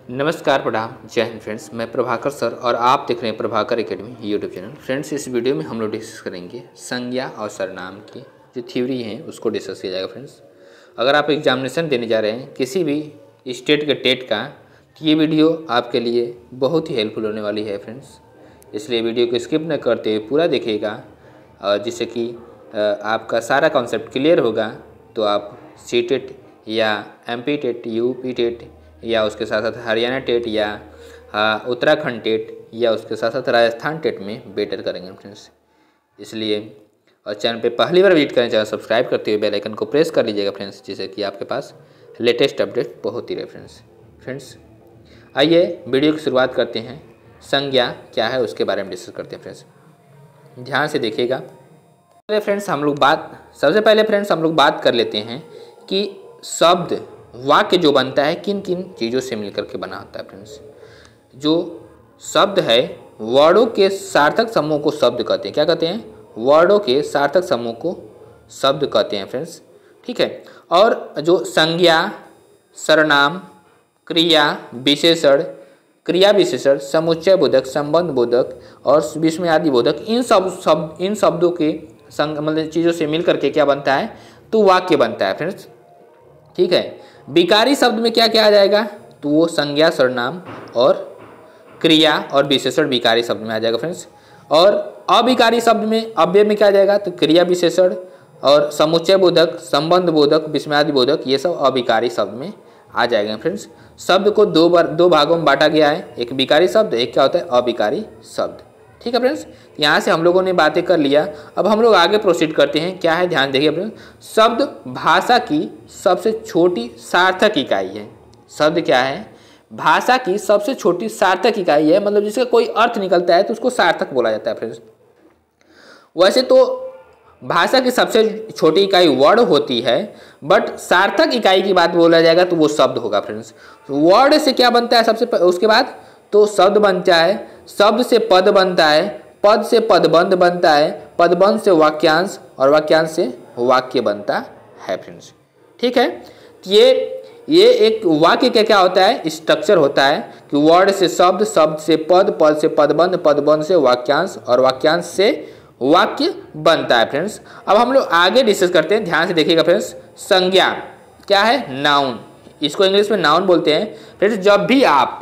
नमस्कार, प्रणाम, जय हिंद फ्रेंड्स। मैं प्रभाकर सर और आप देख रहे हैं Prabhakar academy YouTube channel. Friends, इस वीडियो में हम लोग डिस्कस करेंगे संज्ञा और सर्वनाम की जो थ्योरी है उसको डिस्कस किया जाएगा। फ्रेंड्स, अगर आप एग्जामिनेशन देने जा रहे हैं किसी भी स्टेट के टेट का, तो ये वीडियो आपके लिए बहुत ही हेल्पफुल होने वाली है फ्रेंड्स। इसलिए वीडियो को स्किप न करते हुए पूरा देखिएगा, जिससे कि आपका सारा कॉन्सेप्ट क्लियर होगा। तो आप सी टेट या MP टेट, UP टेट या उसके साथ साथ हरियाणा टेट या उत्तराखंड टेट या उसके साथ साथ राजस्थान टेट में बेटर करेंगे फ्रेंड्स। इसलिए और चैनल पे पहली बार विजिट करें, चैनल सब्सक्राइब करते हुए बेल आइकन को प्रेस कर लीजिएगा फ्रेंड्स, जिससे कि आपके पास लेटेस्ट अपडेट पहुँचती रहे फ्रेंड्स। आइए वीडियो की शुरुआत करते हैं। संज्ञा क्या है उसके बारे में डिस्कस करते हैं फ्रेंड्स। ध्यान से देखिएगा। सबसे पहले फ्रेंड्स हम लोग बात कर लेते हैं कि शब्द वाक्य जो बनता है किन किन चीज़ों से मिलकर के बना होता है फ्रेंड्स। जो शब्द है, वर्डों के सार्थक समूह को शब्द कहते हैं। क्या कहते हैं? वर्डों के सार्थक समूह को शब्द कहते हैं फ्रेंड्स। ठीक है। और जो संज्ञा, सर्वनाम, क्रिया विशेषण, क्रिया विशेषण, समुच्चय बोधक, संबंध बोधक और विस्मयादि बोधक, इन शब्दों के मतलब चीज़ों से मिलकर के क्या बनता है? तो वाक्य बनता है फ्रेंड्स। ठीक है। विकारी शब्द में क्या क्या आ जाएगा? तो वो संज्ञा, सर्वनाम और क्रिया और विशेषण विकारी शब्द में आ जाएगा फ्रेंड्स। और अविकारी शब्द में, अव्यय में क्या आ जाएगा? तो क्रिया विशेषण और समुच्चय बोधक, संबंध बोधक, विस्मयादि बोधक, ये सब अविकारी शब्द में आ जाएगा फ्रेंड्स। शब्द को दो भागों में बांटा गया है, एक विकारी शब्द, एक क्या होता है? अविकारी शब्द। ठीक है फ्रेंड्स, यहाँ से हम लोगों ने बातें कर लिया। अब हम लोग आगे प्रोसीड करते हैं। क्या है? ध्यान देखिए फ्रेंड्स। शब्द भाषा की सबसे छोटी सार्थक इकाई है। शब्द क्या है? भाषा की सबसे छोटी सार्थक इकाई है, मतलब जिसका कोई अर्थ निकलता है तो उसको सार्थक बोला जाता है फ्रेंड्स। वैसे तो भाषा की सबसे छोटी इकाई वर्ड होती है, बट सार्थक इकाई की बात बोला जाएगा तो वो शब्द होगा फ्रेंड्स। वर्ड से क्या बनता है सबसे उसके बाद? तो शब्द बनता है, शब्द से पद बनता है, पद से पदबंध बनता है, पदबंध से वाक्यांश और वाक्यांश से वाक्य बनता है फ्रेंड्स। ठीक है। ये एक वाक्य का क्या होता है? स्ट्रक्चर होता है कि वर्ड से शब्द, शब्द से पद, पद से पदबंध, पदबंध से वाक्यांश और वाक्यांश से वाक्य बनता है फ्रेंड्स। अब हम लोग आगे डिस्कस करते हैं। ध्यान से देखिएगा फ्रेंड्स। संज्ञा क्या है? नाउन। इसको इंग्लिश में नाउन बोलते हैं फ्रेंड्स। जब भी आप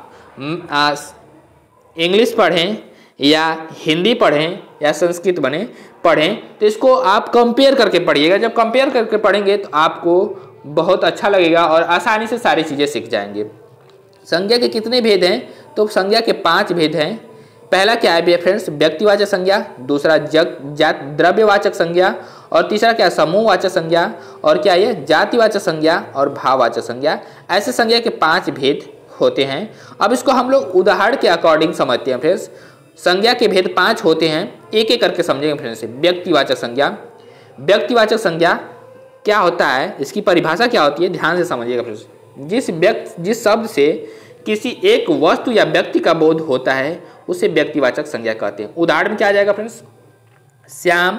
इंग्लिश पढ़ें या हिंदी पढ़ें या संस्कृत पढ़ें तो इसको आप कंपेयर करके पढ़िएगा। जब कंपेयर करके पढ़ेंगे तो आपको बहुत अच्छा लगेगा और आसानी से सारी चीज़ें सीख जाएंगे। संज्ञा के कितने भेद हैं? तो संज्ञा के 5 भेद हैं। पहला क्या है फ्रेंड्स? व्यक्तिवाचक संज्ञा, दूसरा द्रव्यवाचक संज्ञा, और तीसरा क्या? समूहवाचक संज्ञा, और क्या ये? जातिवाचक संज्ञा और भाववाचक संज्ञा। ऐसे संज्ञा के 5 भेद होते हैं। अब इसको हम लोग उदाहरण के अकॉर्डिंग समझते हैं फ्रेंड्स। संज्ञा के भेद 5 होते हैं, एक एक करके समझेंगे फ्रेंड्स। व्यक्तिवाचक संज्ञा। व्यक्तिवाचक संज्ञा क्या होता है? इसकी परिभाषा क्या होती है? ध्यान से समझिएगा फ्रेंड्स। जिस शब्द से किसी एक वस्तु या व्यक्ति का बोध होता है उसे व्यक्तिवाचक संज्ञा कहते हैं। उदाहरण में क्या आ जाएगा फ्रेंड्स? श्याम,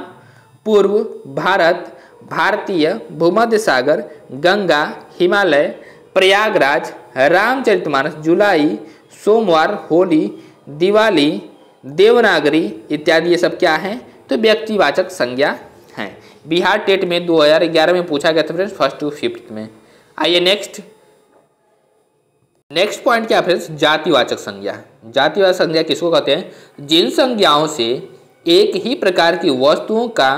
पूर्व, भारत, भारतीय, भूमध्य सागर, गंगा, हिमालय, प्रयागराज, रामचरितमानस, जुलाई, सोमवार, होली, दिवाली, देवनागरी इत्यादि, ये सब क्या है? तो व्यक्तिवाचक संज्ञा हैं। बिहार टेट में 2011 में पूछा गया था फ्रेंड्स, 1st to 5th में। आइए नेक्स्ट पॉइंट क्या फ्रेंड्स? जातिवाचक संज्ञा। जातिवाचक संज्ञा किसको कहते हैं? जिन संज्ञाओं से एक ही प्रकार की वस्तुओं का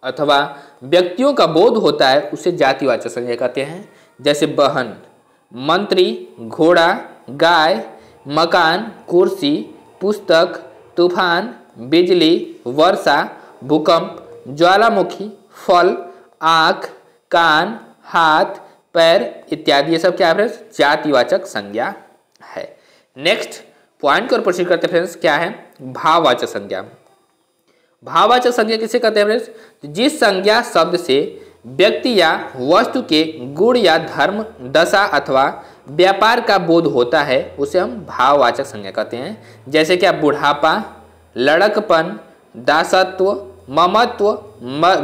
अथवा व्यक्तियों का बोध होता है उसे जातिवाचक संज्ञा कहते हैं। जैसे बहन, मंत्री, घोड़ा, गाय, मकान, कुर्सी, पुस्तक, तूफान, बिजली, वर्षा, भूकंप, ज्वालामुखी, फल, आँख, कान, हाथ, पैर इत्यादि, ये सब क्या है फ्रेंड्स? जातिवाचक संज्ञा है। नेक्स्ट पॉइंट को प्रोसीड करते फ्रेंड्स। क्या है? भाववाचक संज्ञा। भाववाचक संज्ञा किसे कहते हैं फ्रेंड्स? जिस संज्ञा शब्द से व्यक्ति या वस्तु के गुण या धर्म, दशा अथवा व्यापार का बोध होता है उसे हम भाववाचक संज्ञा कहते हैं। जैसे क्या? बुढ़ापा, लड़कपन, दासत्व, ममत्व,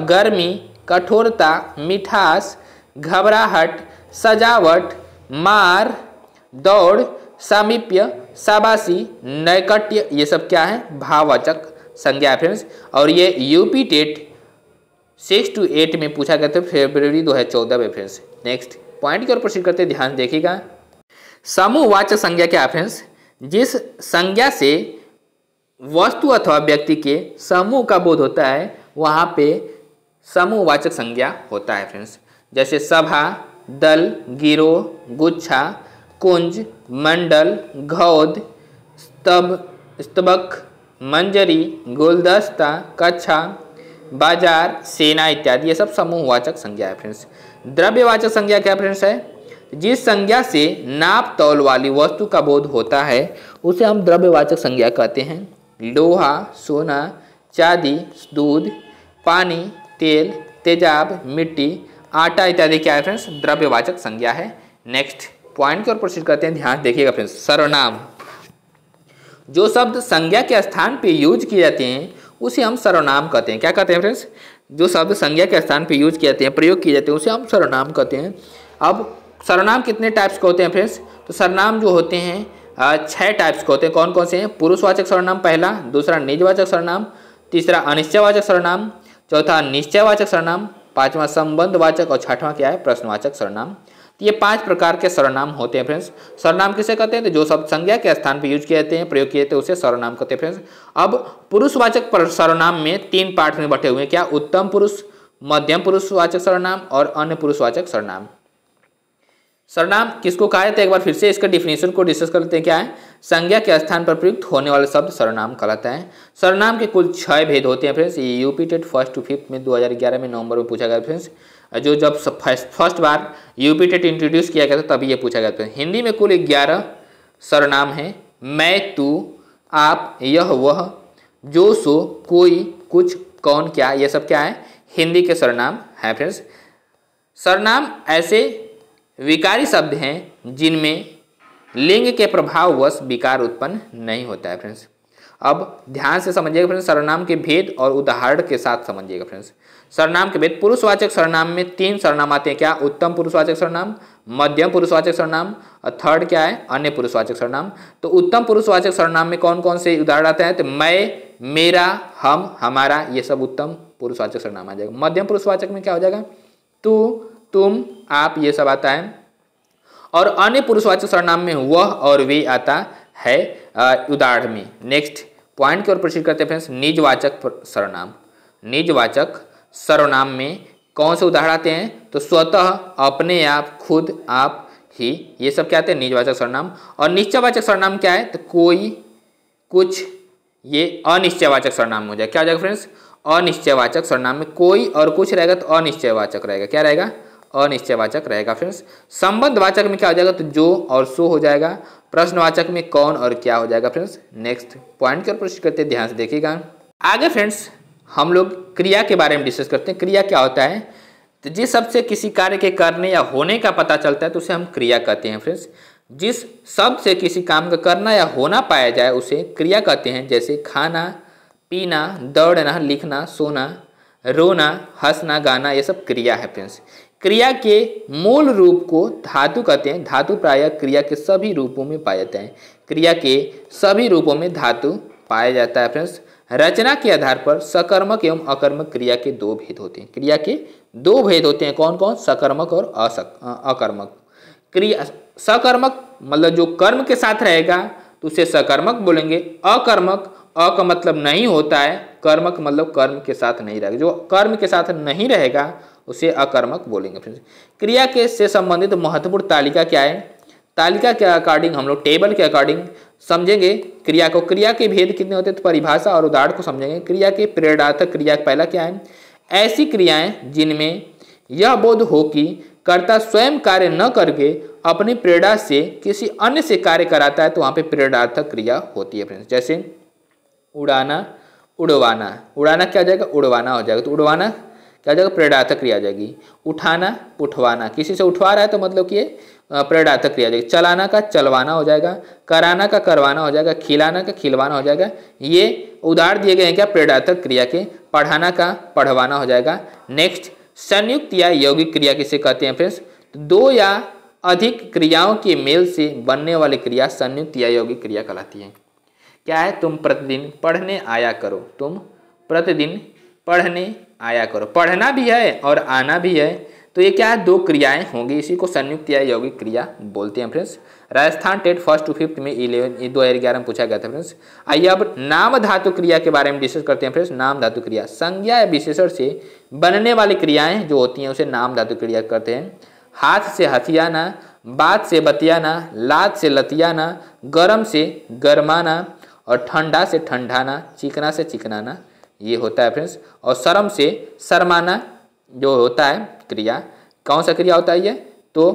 गर्मी, कठोरता, मिठास, घबराहट, सजावट, मार, दौड़, सामीप्य, शाबाशी, नैकट्य, ये सब क्या है? भाववाचक संज्ञा है फ्रेंड्स। और ये यूपी टेट 6 to 8 में पूछा गया था फरवरी 2014 में फ्रेंड्स। नेक्स्ट पॉइंट की ओर प्रोसीड करते हैं, ध्यान देखिएगा। समूहवाचक संज्ञा क्या है फ्रेंड्स? जिस संज्ञा से वस्तु अथवा व्यक्ति के समूह का बोध होता है वहाँ पे समूहवाचक संज्ञा होता है फ्रेंड्स। जैसे सभा, दल, गिरोह, गुच्छा, कुंज, मंडल, घौद, स्तबक, मंजरी, गुलदस्ता, कक्षा, बाजार, सेना इत्यादि, ये सब समूहवाचक संज्ञा है फ्रेंड्स। द्रव्यवाचक संज्ञा क्या फ्रेंड्स है? जिस संज्ञा से नाप तौल वाली वस्तु का बोध होता है उसे हम द्रव्यवाचक संज्ञा कहते हैं। लोहा, सोना, चांदी, दूध, पानी, तेल, तेजाब, मिट्टी, आटा इत्यादि क्या है फ्रेंड्स? द्रव्यवाचक संज्ञा है। नेक्स्ट पॉइंट की ओर प्रोसीड करते हैं, ध्यान देखिएगा फ्रेंड्स। सर्वनाम, जो शब्द संज्ञा के स्थान पे यूज किए जाते हैं उसे हम सर्वनाम कहते हैं। क्या कहते हैं फ्रेंड्स? जो शब्द संज्ञा के स्थान पे यूज किए जाते हैं, प्रयोग किए जाते हैं, उसे हम सर्वनाम कहते हैं। अब सर्वनाम कितने टाइप्स के होते हैं फ्रेंड्स? तो सर्वनाम जो होते हैं 6 टाइप्स के होते हैं। कौन कौन से हैं? पुरुषवाचक सर्वनाम पहला, दूसरा निजवाचक सर्वनाम, तीसरा अनिश्चयवाचक सर्वनाम, चौथा निश्चयवाचक सर्वनाम, पांचवा संबंधवाचक और छठवां क्या है? प्रश्नवाचक सर्वनाम। तो ये 5 प्रकार के सर्वनाम होते हैं फ्रेंड्स। सर्वनाम किसे कहते हैं? तो जो शब्द संज्ञा के स्थान पर यूज किए जाते हैं, प्रयोग किए जाते हैं, उसे सर्वनाम कहते हैं फ्रेंड्स। अब पुरुषवाचक सर्वनाम में 3 पार्ट में बटे हुए हैं। क्या? उत्तम पुरुष, मध्यम पुरुषवाचक सर्वनाम और अन्य पुरुषवाचक सर्वनाम। सर्वनाम किसको कहा जाता है? एक बार फिर से इसका डिफिनेशन को डिस्कस कर लेते हैं। क्या है? संज्ञा के स्थान पर प्रयुक्त होने वाले शब्द सर्वनाम कहलाता है। सर्वनाम के कुल 6 भेद होते हैं फ्रेंड्स। ये यूपी टेट 1 to 5 में 2011 में नवंबर में पूछा गया फ्रेंड्स। जो जब फर्स्ट बार यूपी टेट इंट्रोड्यूस किया गया था तभी ये पूछा गया था। हिंदी में कुल 11 सर्वनाम है। मैं, तू, आप, यह, वह, जो, सो, कोई, कुछ, कौन, क्या, ये सब क्या है? हिंदी के सर्वनाम है फ्रेंड्स। सर्वनाम ऐसे विकारी शब्द हैं जिनमें लिंग के प्रभाववश विकार उत्पन्न नहीं होता है फ्रेंड्स। अब ध्यान से समझिएगा फ्रेंड्स, सर्वनाम के भेद और उदाहरण के साथ समझिएगा फ्रेंड्स। सर्वनाम के भेद, पुरुषवाचक सर्वनाम में 3 सर्वनाम आते हैं। क्या? उत्तम पुरुषवाचक सर्वनाम, मध्यम पुरुषवाचक सर्वनाम और थर्ड क्या है? अन्य पुरुषवाचक सर्वनाम। तो उत्तम पुरुषवाचक सर्वनाम में कौन कौन से उदाहरण आते हैं? तो मैं, मेरा, हम, हमारा, ये सब उत्तम पुरुषवाचक सर्वनाम आ जाएगा। मध्यम पुरुषवाचक में क्या हो जाएगा? तू, तुम, आप, ये सब आता है। और अन्य पुरुषवाचक सर्वनाम में वह और वे आता है उदाहरण में। नेक्स्ट पॉइंट की ओर प्रोसीड करते हैं फ्रेंड्स। निजवाचक सर्वनाम, निजवाचक सर्वनाम में कौन से उदाहरण आते हैं? तो स्वतः, अपने आप, खुद, आप, ही, ये सब क्या आते हैं? निजवाचक सर्वनाम। और निश्चयवाचक सर्वनाम क्या है? तो कोई, कुछ, ये अनिश्चयवाचक सर्वनाम हो जाएगा। क्या हो जाएगा फ्रेंड्स? अनिश्चयवाचक सर्वनाम में कोई और कुछ रहेगा तो अनिश्चयवाचक रहेगा। क्या रहेगा? अनिश्चयवाचक रहेगा फ्रेंड्स। संबंधवाचक में क्या हो जाएगा? तो जो और सो हो जाएगा। प्रश्नवाचक में कौन और क्या हो जाएगा फ्रेंड्स। नेक्स्ट पॉइंट की ओर प्रोसीड करते हैं, ध्यान से देखिएगा। आगे फ्रेंड्स हम लोग क्रिया के बारे में डिस्कस करते हैं। क्रिया क्या होता है? तो जिस शब्द से किसी कार्य के करने या होने का पता चलता है तो उसे हम क्रिया कहते हैं फ्रेंड्स। जिस शब्द से किसी काम का करना या होना पाया जाए उसे क्रिया कहते हैं। जैसे खाना, पीना, दौड़ना, लिखना, सोना, रोना, हंसना, गाना, ये सब क्रिया है फ्रेंड्स। क्रिया के मूल रूप को धातु कहते हैं। धातु प्रायः क्रिया के सभी रूपों में पाया जाता है। क्रिया के सभी रूपों में धातु पाया जाता है फ्रेंड्स। रचना के आधार पर सकर्मक एवं अकर्मक क्रिया के 2 भेद होते हैं। क्रिया के 2 भेद होते हैं। कौन कौन? सकर्मक और अकर्मक। क्रिया सकर्मक मतलब जो कर्म के साथ रहेगा तो उसे सकर्मक बोलेंगे। अकर्मक, अ का मतलब नहीं होता है, कर्मक मतलब कर्म के साथ नहीं रहेगा। जो कर्म के साथ नहीं रहेगा उसे अकर्मक बोलेंगे फ्रेंड्स। क्रिया के से संबंधित महत्वपूर्ण तालिका क्या है? तालिका के अकॉर्डिंग हम लोग टेबल के अकॉर्डिंग समझेंगे क्रिया को। क्रिया के भेद कितने होते हैं तो परिभाषा और उदाहरण को समझेंगे। क्रिया के प्रेरणार्थक क्रिया पहला क्या है? ऐसी क्रियाएं जिनमें यह बोध हो कि कर्ता स्वयं कार्य न करके अपनी प्रेरणा से किसी अन्य से कार्य कराता है तो वहाँ पे प्रेरणार्थक क्रिया होती है फ्रेंड्स। जैसे उड़ाना, उड़वाना। उड़ाना क्या हो जाएगा? उड़वाना हो जाएगा। तो उड़वाना क्या हो जाएगा? प्रेरणार्थक क्रिया आ जाएगी। उठाना, उठवाना, किसी से उठवा रहा है तो मतलब कि ये प्रेरणार्थक क्रिया आ जाएगी। चलाना का चलवाना हो जाएगा। कराना का करवाना हो जाएगा। खिलाना का खिलवाना हो जाएगा। ये उदाहरण दिए गए हैं क्या? प्रेरणार्थक क्रिया के। पढ़ाना का पढ़वाना हो जाएगा। नेक्स्ट संयुक्त या यौगिक क्रिया किसे कहते हैं फ्रेंड्स? 2 या अधिक क्रियाओं के मेल से बनने वाली क्रिया संयुक्त या यौगिक क्रिया कहलाती है। क्या है? तुम प्रतिदिन पढ़ने आया करो। तुम प्रतिदिन पढ़ने आया करो। पढ़ना भी है और आना भी है, तो ये क्या है? दो क्रियाएं होंगी, इसी को संयुक्त या यौगिक क्रिया बोलते हैं फ्रेंड्स। राजस्थान टेट 1 to 5 में 2011 में पूछा गया था फ्रेंड्स। आइए अब नाम धातु क्रिया के बारे में डिस्कस करते हैं फ्रेंड्स। नाम धातु क्रिया संज्ञा या विशेषण से बनने वाली क्रियाएं जो होती हैं उसे नाम धातु क्रिया कहते हैं। हाथ से हथियाना, बात से बतियाना, लात से लतियाना, गर्म से गरमाना और ठंडा से ठंडाना, चिकना से चिकनाना, ये होता है फ्रेंड्स। और शर्म से शर्माना जो होता है क्रिया, कौन सा क्रिया होता है ये? तो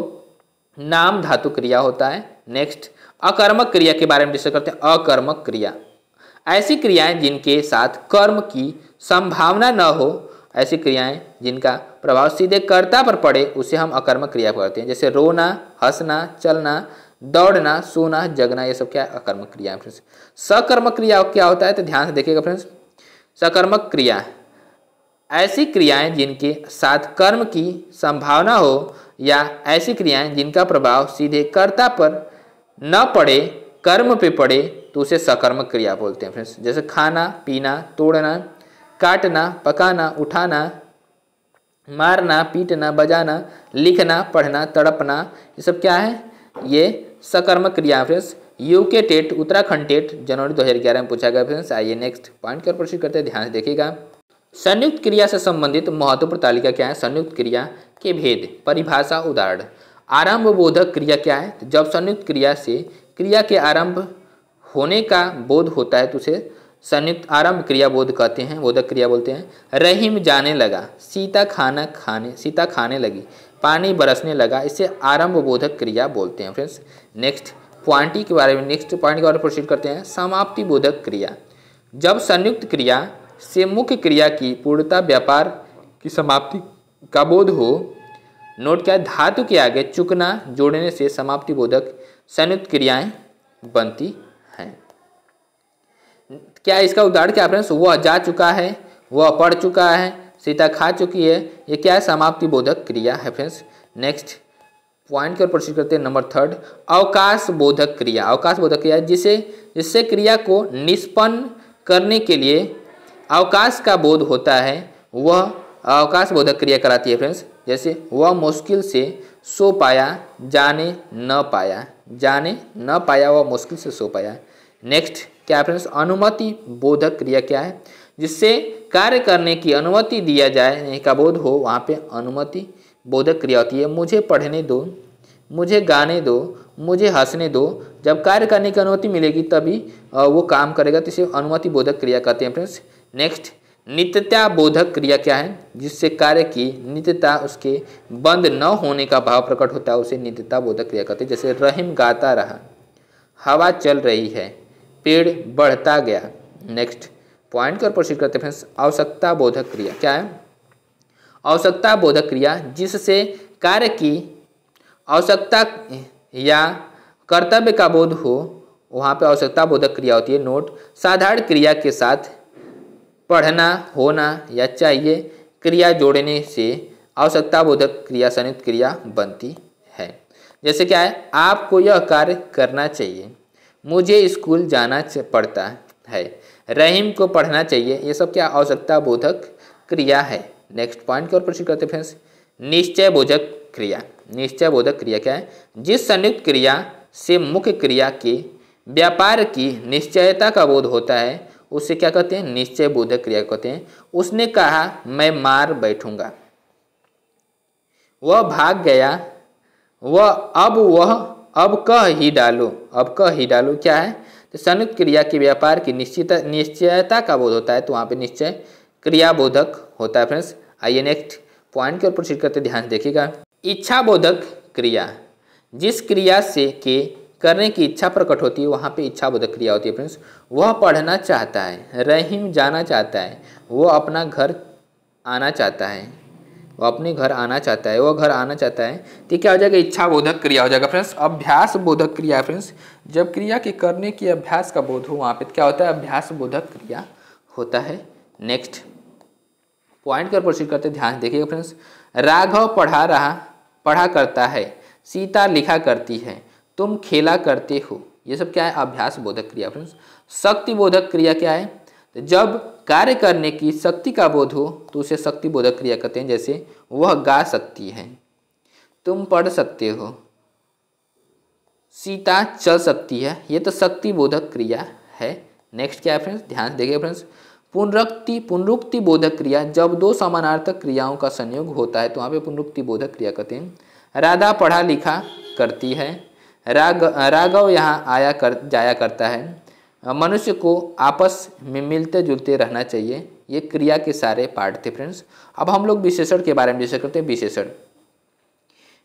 नाम धातु क्रिया होता है। नेक्स्ट अकर्मक क्रिया के बारे में डिस्कस करते हैं। अकर्मक क्रिया ऐसी क्रियाएं जिनके साथ कर्म की संभावना न हो, ऐसी क्रियाएं जिनका प्रभाव सीधे कर्ता पर पड़े उसे हम अकर्मक क्रिया कहते हैं। जैसे रोना, हंसना, चलना, दौड़ना, सोना, जगना, ये सब क्या अकर्मक क्रिया है फ्रेंड्स। सकर्मक क्रिया क्या होता है? तो ध्यान से देखिएगा फ्रेंड्स। सकर्मक क्रिया ऐसी क्रियाएं जिनके साथ कर्म की संभावना हो या ऐसी क्रियाएं जिनका प्रभाव सीधे कर्ता पर न पड़े, कर्म पे पड़े, तो उसे सकर्मक क्रिया बोलते हैं फ्रेंड्स। जैसे खाना, पीना, तोड़ना, काटना, पकाना, उठाना, मारना, पीटना, बजाना, लिखना, पढ़ना, तड़पना, ये सब क्या है? ये सकर्मक क्रिया है friends. UK TET Uttarakhand TET जनवरी 2011 में पूछा गया फ्रेंड्स। आइए नेक्स्ट पॉइंट की ओर प्रश्न करते हैं, ध्यान से देखिएगा। संयुक्त क्रिया से संबंधित महत्वपूर्ण तालिका क्या है? संयुक्त क्रिया के भेद, परिभाषा, उदाहरण। आरंभ बोधक क्रिया क्या है? तो जब संयुक्त क्रिया से क्रिया के आरंभ होने का बोध होता है तो उसे संयुक्त आरंभ क्रिया बोध कहते हैं, बोधक क्रिया बोलते हैं। रहीम जाने लगा, सीता खाने लगी, पानी बरसने लगा, इसे आरंभ बोधक क्रिया बोलते हैं फ्रेंड्स। नेक्स्ट पॉइंट के बारे में, नेक्स्ट पॉइंट के बारे में प्रोसीड करते हैं। समाप्ति बोधक क्रिया जब संयुक्त क्रिया से मुख्य क्रिया की पूर्णता, व्यापार की समाप्ति का बोध हो। नोट क्या? धातु के आगे चुकना जोड़ने से समाप्ति बोधक संयुक्त क्रियाएं बनती हैं। क्या इसका उदाहरण क्या फ्रेंड्स? वह जा चुका है, वह पढ़ चुका है, सीता खा चुकी है, ये क्या है? समाप्ति बोधक क्रिया है फ्रेंड्स। नेक्स्ट पॉइंट की ओर प्रश्न करते हैं नंबर 3, अवकाश बोधक क्रिया। अवकाश बोधक क्रिया जिससे क्रिया को निष्पन्न करने के लिए अवकाश का बोध होता है, वह अवकाश बोधक क्रिया कराती है फ्रेंड्स। जैसे वह मुश्किल से सो पाया, जाने न पाया, जाने न पाया, वह मुश्किल से सो पाया। नेक्स्ट क्या फ्रेंड्स? अनुमति बोधक क्रिया क्या है? जिससे कार्य करने की अनुमति दिया जाए का बोध हो, वहाँ पे अनुमति बोधक क्रिया होती है। मुझे पढ़ने दो, मुझे गाने दो, मुझे हंसने दो। जब कार्य करने की अनुमति मिलेगी तभी वो काम करेगा, तो इसे अनुमति बोधक क्रिया कहते हैं फ्रेंड्स। नेक्स्ट नित्यता बोधक क्रिया क्या है? जिससे कार्य की नित्यता, उसके बंद न होने का भाव प्रकट होता है, उसे नित्यता बोधक क्रिया कहते हैं। जैसे रहीम गाता रहा, हवा चल रही है, पेड़ बढ़ता गया। नेक्स्ट पॉइंट कर प्रोसीड करते हैं फ्रेंड्स। आवश्यकता बोधक क्रिया क्या है? आवश्यकता बोधक क्रिया जिससे कार्य की आवश्यकता या कर्तव्य का बोध हो, वहाँ पे आवश्यकता बोधक क्रिया होती है। नोट साधारण क्रिया के साथ पढ़ना, होना या चाहिए क्रिया जोड़ने से आवश्यकता बोधक क्रिया संयुक्त क्रिया बनती है। जैसे क्या है? आपको यह कार्य करना चाहिए, मुझे स्कूल जाना पड़ता है, रहीम को पढ़ना चाहिए, ये सब क्या आवश्यकता बोधक क्रिया है। नेक्स्ट पॉइंट की ओर प्रश्न करते हैं फ्रेंड्स। निश्चय बोधक क्रिया। निश्चय बोधक क्रिया क्या है? जिस संयुक्त क्रिया से मुख्य क्रिया के व्यापार की निश्चयता का बोध होता है उसे क्या कहते हैं? निश्चय बोधक क्रिया कहते हैं। उसने कहा मैं मार बैठूंगा, वह भाग गया, वह अब कह ही डालो, अब कह ही डालो क्या है? तो संयुक्त क्रिया के व्यापार की निश्चयता का बोध होता है, तो वहाँ पे निश्चय क्रिया बोधक होता है फ्रेंड्स। आइए नेक्स्ट पॉइंट की ओर प्रोसीड करते ध्यान से देखिएगा। इच्छा बोधक क्रिया जिस क्रिया से के करने की इच्छा प्रकट होती है, वहाँ पे इच्छा बोधक क्रिया होती है फ्रेंड्स। वह पढ़ना चाहता है, रहीम जाना चाहता है, वो अपना घर आना चाहता है, वो अपने घर आना चाहता है, वो घर आना चाहता है, तो क्या हो जाएगा? इच्छा बोधक क्रिया हो जाएगा फ्रेंड्स। अभ्यास बोधक क्रिया फ्रेंड्स जब क्रिया के करने की अभ्यास का बोध हो, वहाँ पे क्या होता है? अभ्यास बोधक क्रिया होता है। नेक्स्ट पॉइंट पर प्रोसीड करते ध्यान देखिएगा फ्रेंड्स। राघव पढ़ा करता है, सीता लिखा करती है, तुम खेला करते हो। ये सब क्या है? अभ्यास बोधक क्रिया फ्रेंड्स। शक्ति बोधक क्रिया क्या है? तो जब कार्य करने की शक्ति का बोध हो तो उसे शक्ति बोधक क्रिया कहते हैं। जैसे वह गा सकती है, तुम पढ़ सकते हो, सीता चल सकती है, ये तो शक्ति बोधक क्रिया है। नेक्स्ट क्या है फ्रेंड्स? ध्यान से देखिए फ्रेंड्स, पुनरुक्ति बोधक क्रिया, जब दो समानार्थक क्रियाओं का संयोग होता है तो वहाँ पे पुनरुक्ति बोधक क्रिया कहते हैं। राधा पढ़ा लिखा करती है, राघव यहाँ जाया करता है, मनुष्य को आपस में मिलते जुलते रहना चाहिए। ये क्रिया के सारे पार्ट थे फ्रेंड्स। अब हम लोग विशेषण के बारे में डिस्कस करते हैं।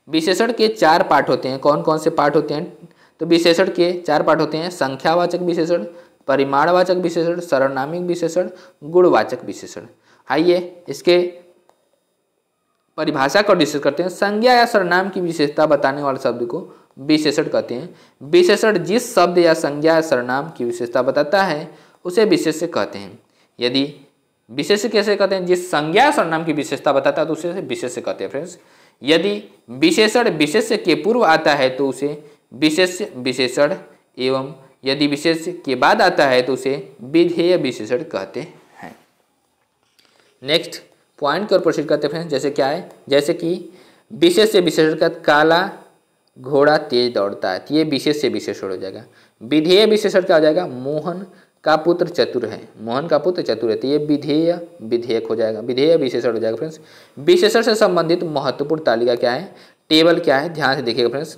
विशेषण के 4 पार्ट होते हैं। कौन कौन से पार्ट होते हैं? तो विशेषण के 4 पार्ट होते हैं। संख्यावाचक विशेषण, परिमाणवाचक विशेषण, सर्वनामिक विशेषण, गुणवाचक विशेषण। आइए इसके परिभाषा को डिस्कस करते हैं। संज्ञा या सर्वनाम की विशेषता बताने वाले शब्द को विशेषण कहते हैं। विशेषण जिस शब्द या संज्ञा या सर्वनाम की विशेषता बताता है उसे विशेष्य कहते हैं। यदि विशेष्य कैसे कहते हैं? जिस संज्ञा या सर्वनाम की विशेषता बताता है तो उसे विशेष्य कहते हैं फ्रेंड्स। यदि विशेषण विशेष्य के पूर्व आता है तो उसे विशेष्य विशेषण, एवं यदि विशेष्य के बाद आता है तो उसे विधेय विशेषण कहते हैं। नेक्स्ट पॉइंट की ओर प्रोसीड करते हैं फ्रेंड्स। जैसे क्या है? जैसे कि विशेष्य विशेषण का काला घोड़ा तेज दौड़ता है, तो ये विशेष्य विशेषण हो जाएगा। विधेय विशेषण क्या हो जाएगा? मोहन का पुत्र चतुर है, मोहन का पुत्र चतुर है, तो ये विधेय विधेयक हो जाएगा, विधेय विशेषण हो जाएगा फ्रेंड्स। विशेषण से संबंधित महत्वपूर्ण तालिका क्या है? टेबल क्या है? ध्यान से देखिएगा फ्रेंड्स।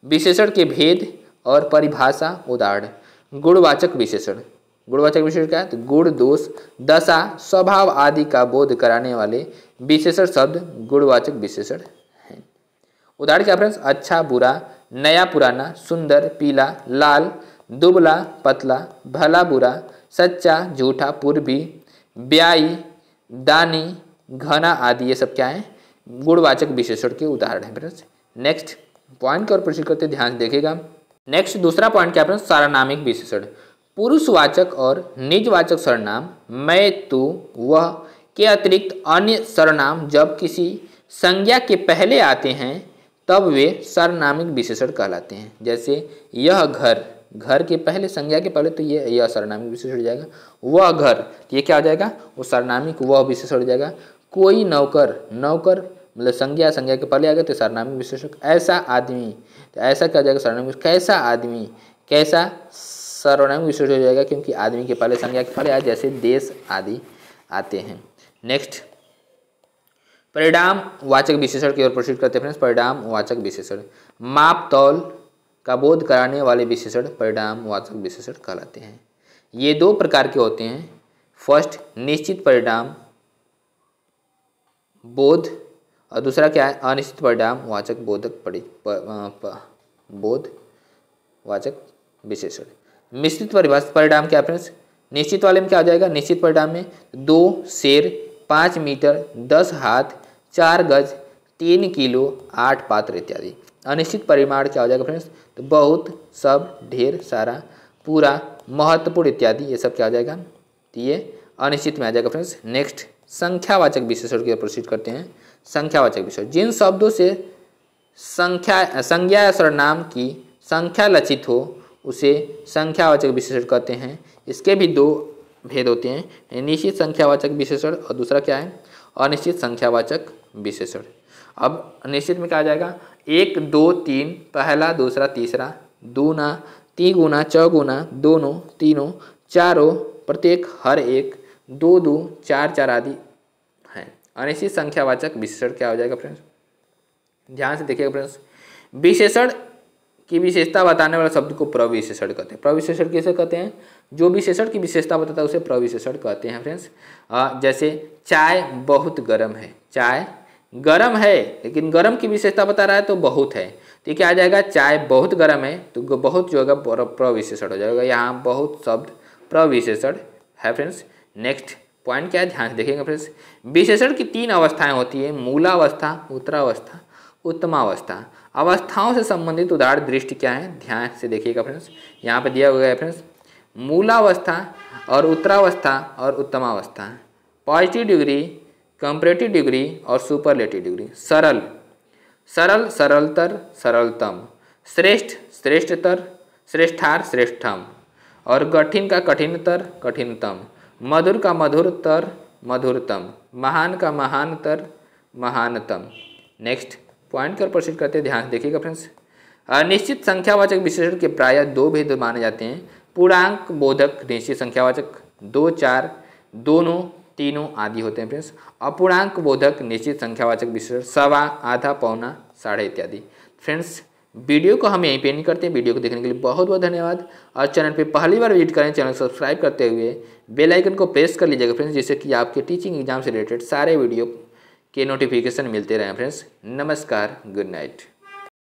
विशेषण के भेद और परिभाषा उदाहरण। गुणवाचक विशेषण, गुणवाचक विशेषण क्या है? तो गुण, दोष, दशा, स्वभाव आदि का बोध कराने वाले विशेषण शब्द गुणवाचक विशेषण हैं। उदाहरण क्या फ्रेंड्स? अच्छा बुरा, नया पुराना, सुंदर पीला, लाल दुबला पतला, भला बुरा, सच्चा झूठा, पूर्वी, ब्याई, दानी, घना आदि, ये सब क्या है? गुणवाचक विशेषण के उदाहरण हैं फ्रेंड्स। नेक्स्ट पॉइंट की ओर प्रोसीड करते ध्यान से देखिएगा। नेक्स्ट दूसरा पॉइंट क्या फ्रेंड्स? सार्वनामिक विशेषण। पुरुषवाचक और निजवाचक सर्वनाम मैं, तू, वह के अतिरिक्त अन्य सर्वनाम जब किसी संज्ञा के पहले आते हैं तब वे सार्वनामिक विशेषण कहलाते हैं। जैसे यह घर, घर के पहले संज्ञा के पहले तो यह सर्वनामिक विशेषण हो जाएगा। वह घर, ये क्या हो जाएगा? वो सार्वनामिक वह विशेषण हो जाएगा। कोई नौकर, नौकर मतलब संज्ञा के पहले आ गया तो सार्वनामिक विशेषण। ऐसा आदमी, तो ऐसा क्या हो जाएगा? सर्वनामिक। कैसा आदमी, कैसा सर्वनामिक विशेषण हो जाएगा क्योंकि आदमी के पहले संज्ञा के पहले आए, जैसे देश आदि आते हैं। नेक्स्ट परिणाम वाचक विशेषण की ओर प्रोसीड करते हैं फ्रेंड्स। परिणाम वाचक विशेषण, माप तौल का बोध कराने वाले विशेषण परिणाम वाचक विशेषण कहलाते हैं। ये 2 प्रकार के होते हैं। फर्स्ट निश्चित परिणाम बोध और दूसरा क्या है? अनिश्चित परिणाम वाचक बोध वाचक विशेषण। मिश्रित परिणाम क्या फ्रेंड्स? निश्चित वाले में क्या हो जाएगा? निश्चित परिणाम में 2 शेर, 5 मीटर, 10 हाथ, 4 गज, 3 किलो, 8 पात्र इत्यादि। अनिश्चित परिमाण क्या हो जाएगा फ्रेंड्स? तो बहुत, सब, ढेर सारा, पूरा, महत्वपूर्ण इत्यादि, ये सब क्या हो जाएगा? तो ये अनिश्चित में आ जाएगा फ्रेंड्स। नेक्स्ट संख्यावाचक विशेषण की ओर प्रोसीड करते हैं। संख्यावाचक विशेषण, जिन शब्दों से संज्ञा या सर्वनाम की संख्या लक्षित हो उसे संख्यावाचक विशेषण कहते हैं। इसके भी 2 भेद होते हैं, निश्चित संख्यावाचक विशेषण और दूसरा क्या है? अनिश्चित संख्यावाचक विशेषण। अब निश्चित में क्या आ जाएगा? 1, 2, 3, पहला, दूसरा, तीसरा, दूना, तिगुना, चौगुना, दोनों, तीनों, चारों, प्रत्येक, हर एक, 2, 2, 4, 4 आदि हैं। अनिश्चित संख्यावाचक विशेषण क्या हो जाएगा फ्रेंड्स? ध्यान से देखिएगा फ्रेंड्स। विशेषण की विशेषता बताने वाले शब्द को प्रविशेषण कहते हैं। प्रविशेषण किसे कहते हैं? जो विशेषण की विशेषता बताता है उसे प्रविशेषण कहते हैं फ्रेंड्स। जैसे चाय बहुत गर्म है, चाय गर्म है लेकिन गर्म की विशेषता बता रहा है तो बहुत है, तो क्या आ जाएगा? चाय बहुत गर्म है तो बहुत जो होगा प्रविशेषण हो जाएगा। यहाँ बहुत शब्द प्रविशेषण है फ्रेंड्स। नेक्स्ट पॉइंट क्या है? ध्यान से देखिएगा फ्रेंड्स। विशेषण की 3 अवस्थाएं होती है, मूलावस्था, उत्तरावस्था, उत्तमावस्था। अवस्थाओं से संबंधित उदाहरण दृष्टि क्या है? ध्यान से देखिएगा फ्रेंड्स। यहाँ पे दिया हुआ है फ्रेंड्स, मूलावस्था और उत्तरावस्था और उत्तमावस्था, पॉजिटिव डिग्री, कंपैरेटिव डिग्री और सुपरलेटिव डिग्री। सरल, सरल सरलतर सरलतम, श्रेष्ठ श्रेष्ठतर श्रेष्ठार श्रेष्ठम, और कठिन का कठिनतर कठिनतम, मधुर का मधुरतर मधुरतम, महान का महानतर महानतम। नेक्स्ट पॉइंट कर प्रोसीड करते हैं, ध्यान से देखिएगा फ्रेंड्स। निश्चित संख्यावाचक विशेषण के प्रायः दो भेद माने जाते हैं। पूर्णांक बोधक निश्चित संख्यावाचक 2, 4, दोनों, तीनों आदि होते हैं फ्रेंड्स। अपूर्णांक बोधक निश्चित संख्यावाचक विशेषण सवा, आधा, पौना, साढ़े इत्यादि। फ्रेंड्स वीडियो को हम यहीं पे एंड करते हैं। वीडियो को देखने के लिए बहुत बहुत धन्यवाद। और चैनल पे पहली बार विजिट करें, चैनल को सब्सक्राइब करते हुए बेल आइकन को प्रेस कर लीजिएगा फ्रेंड्स, जिससे कि आपके टीचिंग एग्जाम से रिलेटेड सारे वीडियो के नोटिफिकेशन मिलते रहें फ्रेंड्स। नमस्कार, गुड नाइट।